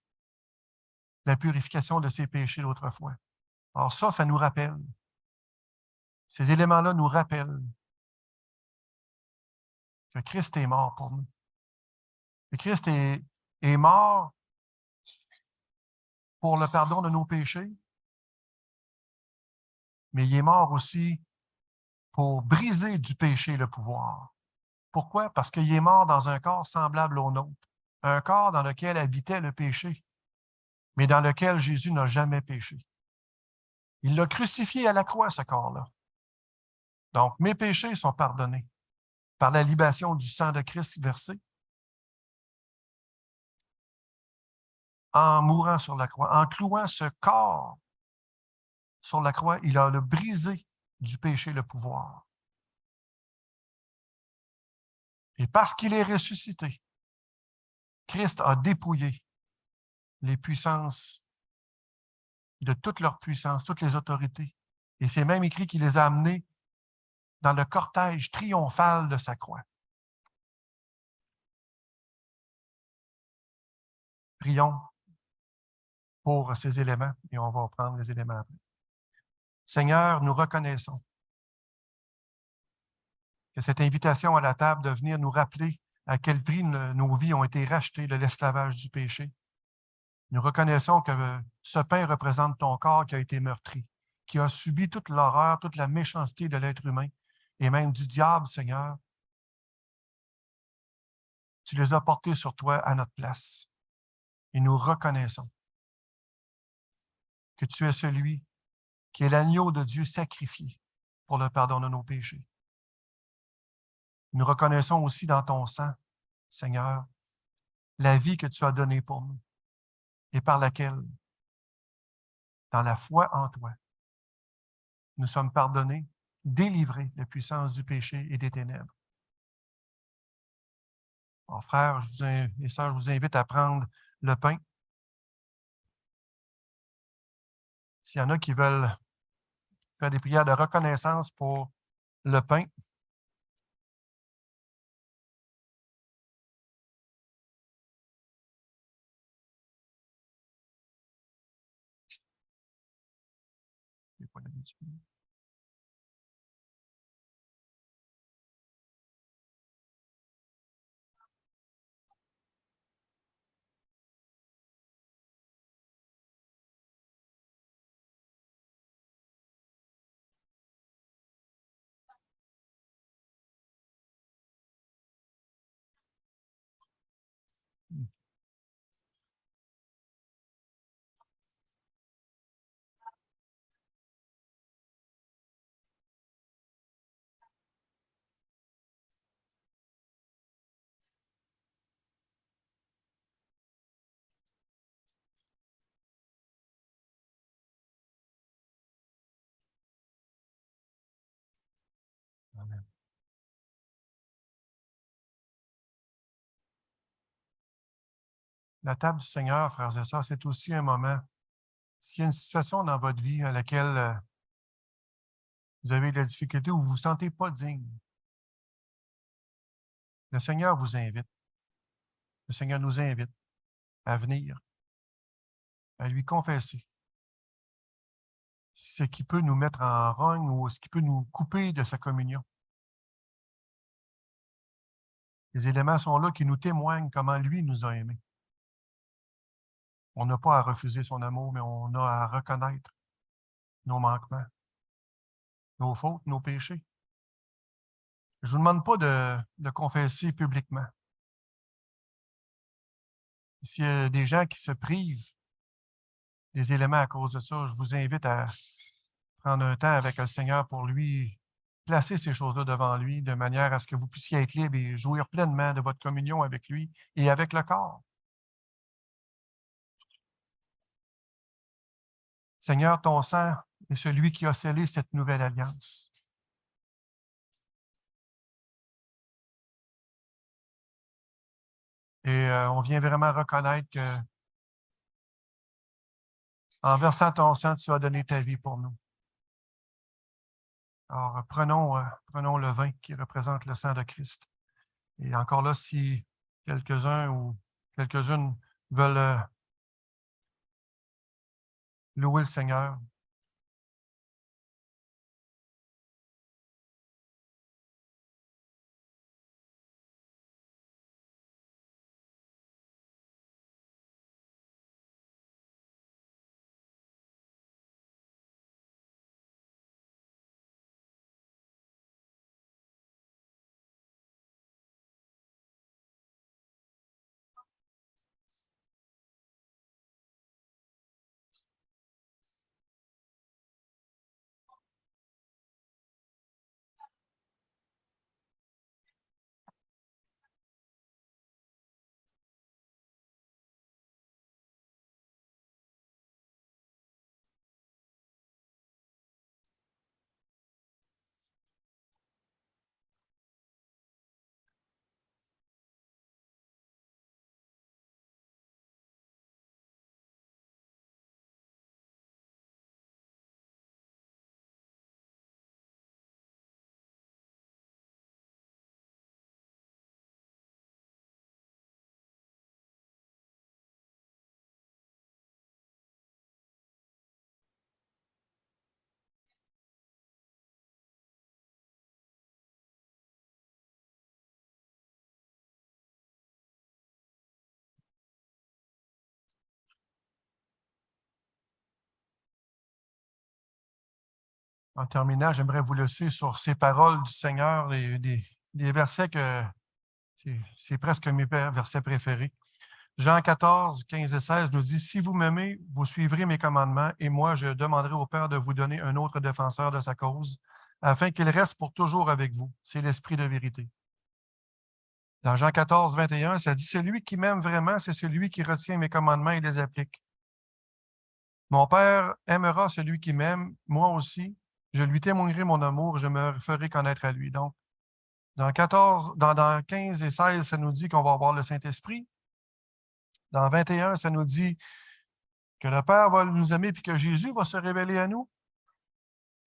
la purification de ses péchés d'autrefois. Alors ça nous rappelle. Ces éléments-là nous rappellent que Christ est mort pour nous. Que Christ est mort pour le pardon de nos péchés, mais il est mort aussi pour briser du péché le pouvoir. Pourquoi? Parce qu'il est mort dans un corps semblable au nôtre, un corps dans lequel habitait le péché, mais dans lequel Jésus n'a jamais péché. Il l'a crucifié à la croix, ce corps-là. Donc, mes péchés sont pardonnés par la libation du sang de Christ versé en mourant sur la croix, en clouant ce corps sur la croix, il a le brisé du péché le pouvoir. Et parce qu'il est ressuscité, Christ a dépouillé les puissances de toute leur puissance, toutes les autorités. Et c'est même écrit qu'il les a amenés dans le cortège triomphal de sa croix. Prions pour ces éléments et on va prendre les éléments après. Seigneur, nous reconnaissons que cette invitation à la table de venir nous rappeler à quel prix nos vies ont été rachetées de l'esclavage du péché. Nous reconnaissons que ce pain représente ton corps qui a été meurtri, qui a subi toute l'horreur, toute la méchanceté de l'être humain et même du diable, Seigneur. Tu les as portés sur toi à notre place. Et nous reconnaissons que tu es celui qui est l'agneau de Dieu sacrifié pour le pardon de nos péchés. Nous reconnaissons aussi dans ton sang, Seigneur, la vie que tu as donnée pour nous et par laquelle, dans la foi en toi, nous sommes pardonnés, délivrés de la puissance du péché et des ténèbres. Alors, frères et sœurs, je vous invite à prendre le pain. S'il y en a qui veulent faire des prières de reconnaissance pour le pain, j'ai pas l'habitude. Amen. La table du Seigneur, frères et sœurs, c'est aussi un moment. S'il y a une situation dans votre vie à laquelle vous avez de la difficulté ou vous ne vous sentez pas digne, le Seigneur vous invite. Le Seigneur nous invite à venir, à lui confesser ce qui peut nous mettre en rogne ou ce qui peut nous couper de sa communion. Les éléments sont là qui nous témoignent comment lui nous a aimés. On n'a pas à refuser son amour, mais on a à reconnaître nos manquements, nos fautes, nos péchés. Je ne vous demande pas de confesser publiquement. S'il y a des gens qui se privent des éléments à cause de ça, je vous invite à prendre un temps avec le Seigneur pour lui placer ces choses-là devant lui de manière à ce que vous puissiez être libre et jouir pleinement de votre communion avec lui et avec le corps. Seigneur, ton sang est celui qui a scellé cette nouvelle alliance. Et on vient vraiment reconnaître que en versant ton sang, tu as donné ta vie pour nous. Alors, prenons le vin qui représente le sang de Christ. Et encore là, si quelques-uns ou quelques-unes veulent louer le Seigneur, en terminant, j'aimerais vous laisser sur ces paroles du Seigneur, des versets que c'est presque mes versets préférés. Jean 14, 15 et 16 nous dit, « Si vous m'aimez, vous suivrez mes commandements, et moi, je demanderai au Père de vous donner un autre défenseur de sa cause, afin qu'il reste pour toujours avec vous. C'est l'Esprit de vérité. » Dans Jean 14, 21, ça dit, « Celui qui m'aime vraiment, c'est celui qui retient mes commandements et les applique. Mon Père aimera celui qui m'aime, moi aussi. Je lui témoignerai mon amour, je me ferai connaître à lui. » Donc, Dans 15 et 16, ça nous dit qu'on va avoir le Saint-Esprit. Dans 21, ça nous dit que le Père va nous aimer puis que Jésus va se révéler à nous.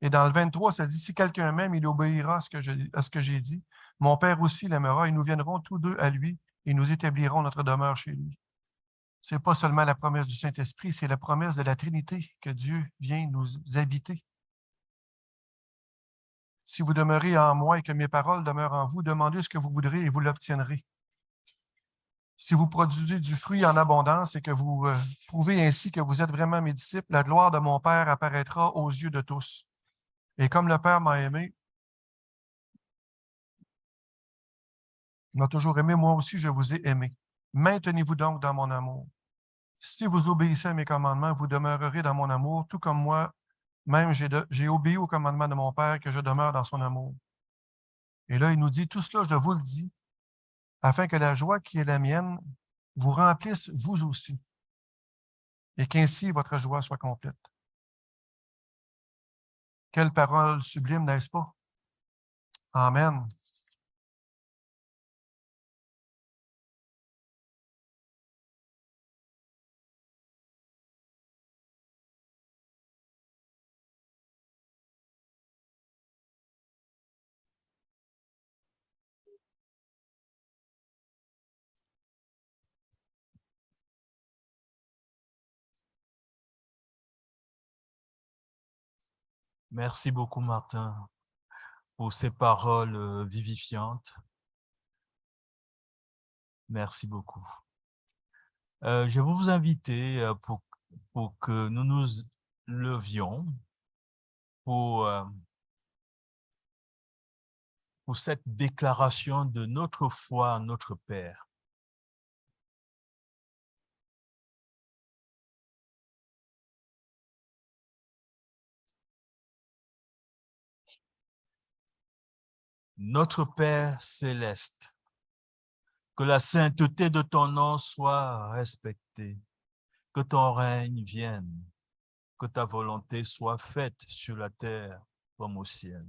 Et dans le 23, ça dit, si quelqu'un m'aime, il obéira à ce que j'ai dit. Mon Père aussi l'aimera et nous viendrons tous deux à lui et nous établirons notre demeure chez lui. Ce n'est pas seulement la promesse du Saint-Esprit, c'est la promesse de la Trinité que Dieu vient nous habiter. Si vous demeurez en moi et que mes paroles demeurent en vous, demandez ce que vous voudrez et vous l'obtiendrez. Si vous produisez du fruit en abondance et que vous prouvez ainsi que vous êtes vraiment mes disciples, la gloire de mon Père apparaîtra aux yeux de tous. Et comme le Père m'a aimé, m'a toujours aimé, moi aussi je vous ai aimé. Maintenez-vous donc dans mon amour. Si vous obéissez à mes commandements, vous demeurerez dans mon amour, tout comme moi, même j'ai obéi au commandement de mon Père, que je demeure dans son amour. Et là, il nous dit, tout cela, je vous le dis, afin que la joie qui est la mienne vous remplisse vous aussi, et qu'ainsi votre joie soit complète. Quelle parole sublime, n'est-ce pas? Amen. Merci beaucoup, Martin, pour ces paroles vivifiantes. Merci beaucoup. Je vais vous inviter pour que nous nous levions pour cette déclaration de notre foi en notre Père. Notre Père céleste, que la sainteté de ton nom soit respectée, que ton règne vienne, que ta volonté soit faite sur la terre comme au ciel.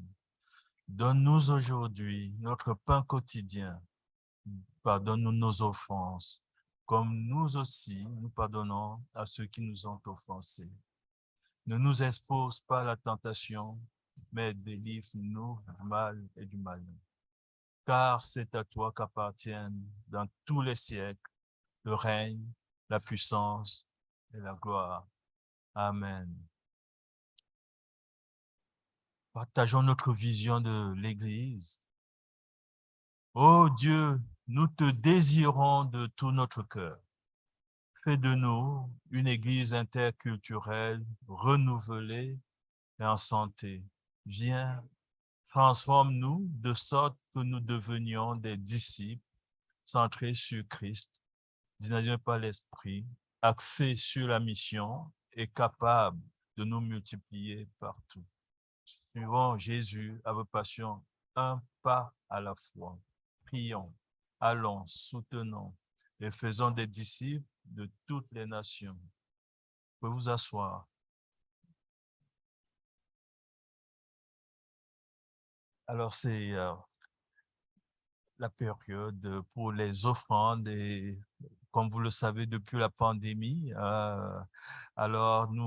Donne-nous aujourd'hui notre pain quotidien. Pardonne-nous nos offenses, comme nous aussi nous pardonnons à ceux qui nous ont offensés. Ne nous expose pas à la tentation, mais délivre-nous du mal et du malin. Car c'est à toi qu'appartiennent dans tous les siècles le règne, la puissance et la gloire. Amen. Partageons notre vision de l'Église. Ô Dieu, nous te désirons de tout notre cœur. Fais de nous une Église interculturelle, renouvelée et en santé. Viens, transforme-nous de sorte que nous devenions des disciples centrés sur Christ, dynamisés par l'Esprit, axés sur la mission et capables de nous multiplier partout. Suivons Jésus avec passion, un pas à la fois. Prions, allons, soutenons et faisons des disciples de toutes les nations. Vous pouvez vous asseoir. Alors, c'est la période pour les offrandes et comme vous le savez, depuis la pandémie, alors nous,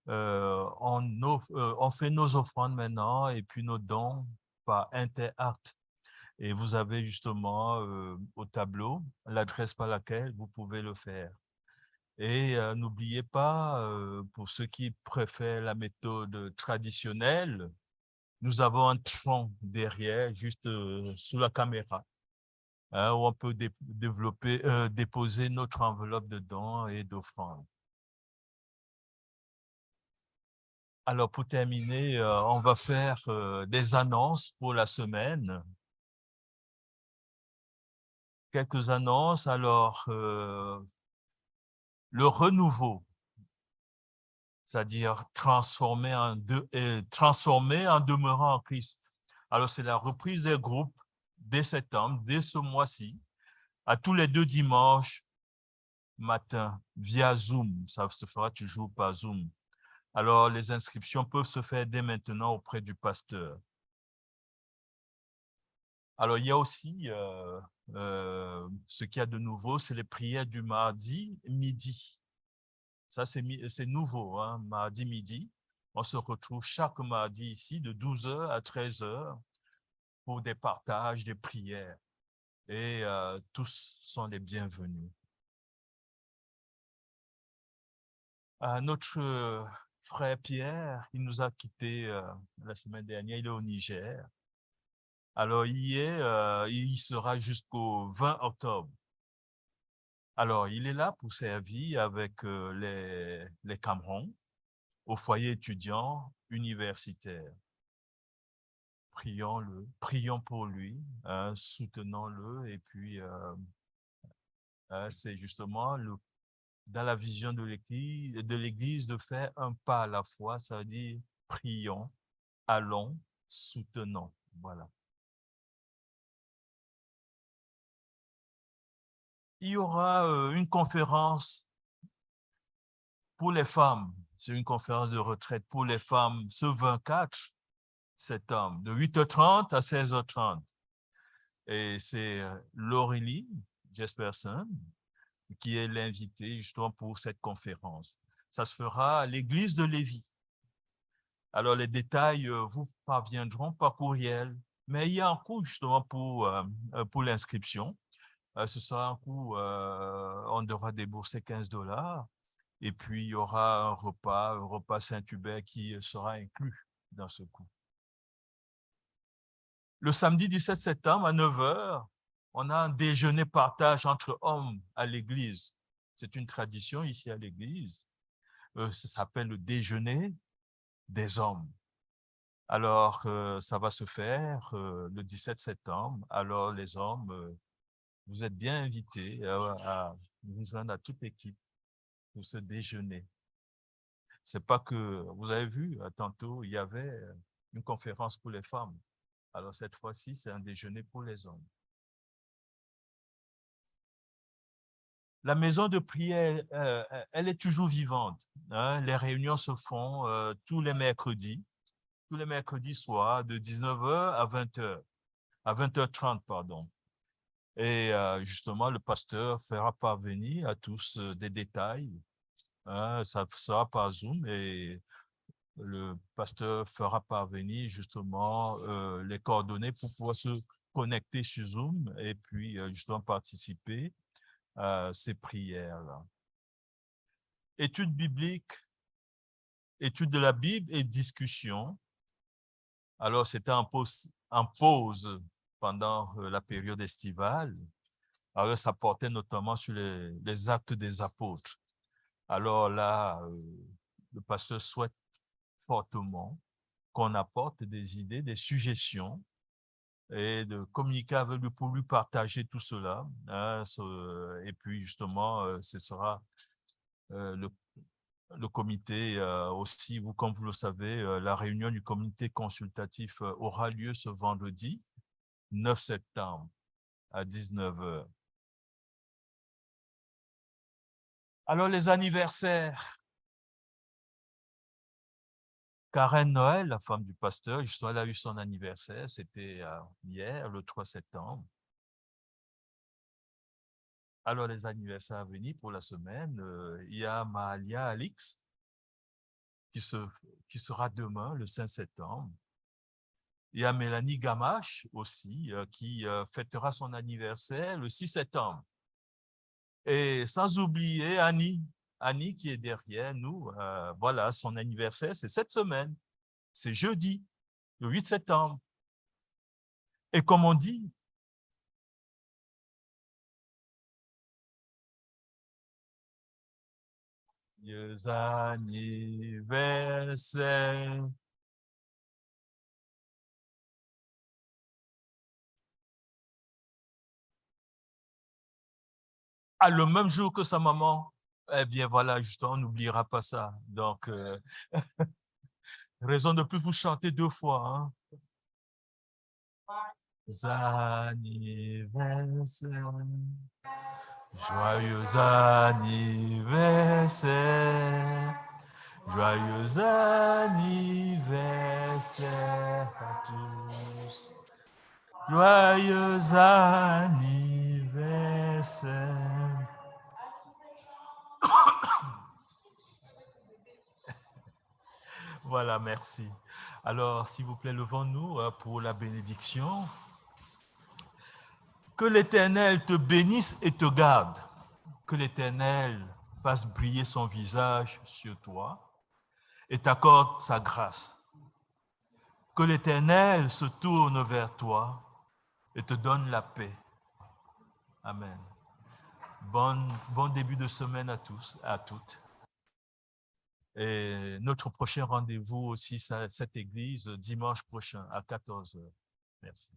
on fait nos offrandes maintenant et puis nos dons par Interacte. Et vous avez justement au tableau l'adresse par laquelle vous pouvez le faire. Et n'oubliez pas, pour ceux qui préfèrent la méthode traditionnelle, nous avons un tronc derrière, juste sous la caméra, hein, où on peut déposer notre enveloppe de dons et d'offrandes. Alors, pour terminer, on va faire des annonces pour la semaine. Quelques annonces. Alors, le renouveau, c'est-à-dire transformer en demeurant en Christ. Alors, c'est la reprise des groupes dès septembre, dès ce mois-ci, à tous les 2 dimanches matin, via Zoom. Ça se fera toujours par Zoom. Alors, les inscriptions peuvent se faire dès maintenant auprès du pasteur. Alors, il y a aussi ce qu'il y a de nouveau, c'est les prières du mardi midi. Ça, c'est nouveau, hein, mardi midi. On se retrouve chaque mardi ici de 12h à 13h pour des partages, des prières. Et tous sont les bienvenus. Notre frère Pierre, il nous a quittés la semaine dernière, il est au Niger. Alors, il sera jusqu'au 20 octobre. Alors, il est là pour servir avec les Camerons au foyer étudiant universitaire. Prions pour lui, soutenons-le et puis c'est justement dans la vision de l'Église de faire un pas à la fois, ça veut dire prions, allons, soutenons. Voilà. Il y aura une conférence pour les femmes. C'est une conférence de retraite pour les femmes ce 24 septembre, de 8h30 à 16h30. Et c'est Laurélie Jesperson qui est l'invitée justement pour cette conférence. Ça se fera à l'église de Lévis. Alors, les détails vous parviendront par courriel, mais il y a un coût justement pour l'inscription. Ce sera un coût, on devra débourser 15$. Et puis, il y aura un repas Saint-Hubert qui sera inclus dans ce coût. Le samedi 17 septembre à 9h, on a un déjeuner partage entre hommes à l'église. C'est une tradition ici à l'église. Ça s'appelle le déjeuner des hommes. Alors, ça va se faire le 17 septembre. Alors, les hommes, vous êtes bien invités à nous joindre à toute l'équipe pour ce déjeuner. C'est pas que, vous avez vu, tantôt, il y avait une conférence pour les femmes. Alors, cette fois-ci, c'est un déjeuner pour les hommes. La maison de prière, elle est toujours vivante. Hein? Les réunions se font tous les mercredis soirs, de 19h à 20h, à 20h30, pardon. Et justement, le pasteur fera parvenir à tous des détails. Hein? Ça sera par Zoom et le pasteur fera parvenir justement les coordonnées pour pouvoir se connecter sur Zoom et puis justement participer à ces prières-là. Études bibliques, études de la Bible et discussion. Alors, c'était en pause pendant la période estivale. Alors, ça portait notamment sur les actes des apôtres. Alors là, le pasteur souhaite fortement qu'on apporte des idées, des suggestions et de communiquer avec lui pour lui partager tout cela. Hein, et puis, justement, ce sera le comité aussi, comme vous le savez, la réunion du comité consultatif aura lieu ce vendredi 9 septembre à 19h. Alors, les anniversaires. Karen Noël, la femme du pasteur, justement, elle a eu son anniversaire, c'était hier, le 3 septembre. Alors, les anniversaires à venir pour la semaine, il y a Mahalia Alix, qui sera demain, le 5 septembre. Il y a Mélanie Gamache aussi, qui fêtera son anniversaire le 6 septembre. Et sans oublier Annie qui est derrière nous. Voilà, son anniversaire, c'est cette semaine. C'est jeudi, le 8 septembre. Et comme on dit, joyeux anniversaire. Ah, le même jour que sa maman. Eh bien, voilà, justement, on n'oubliera pas ça. Donc, raison de plus vous chanter 2 fois. Hein. Anniversaire. Joyeux anniversaire. Joyeux anniversaire à tous. Joyeux anniversaire. Voilà, merci. Alors, s'il vous plaît, levons-nous pour la bénédiction. Que l'Éternel te bénisse et te garde. Que l'Éternel fasse briller son visage sur toi et t'accorde sa grâce. Que l'Éternel se tourne vers toi et te donne la paix. Amen. Bon début de semaine à tous, à toutes. Et notre prochain rendez-vous aussi, cette église, dimanche prochain à 14h. Merci.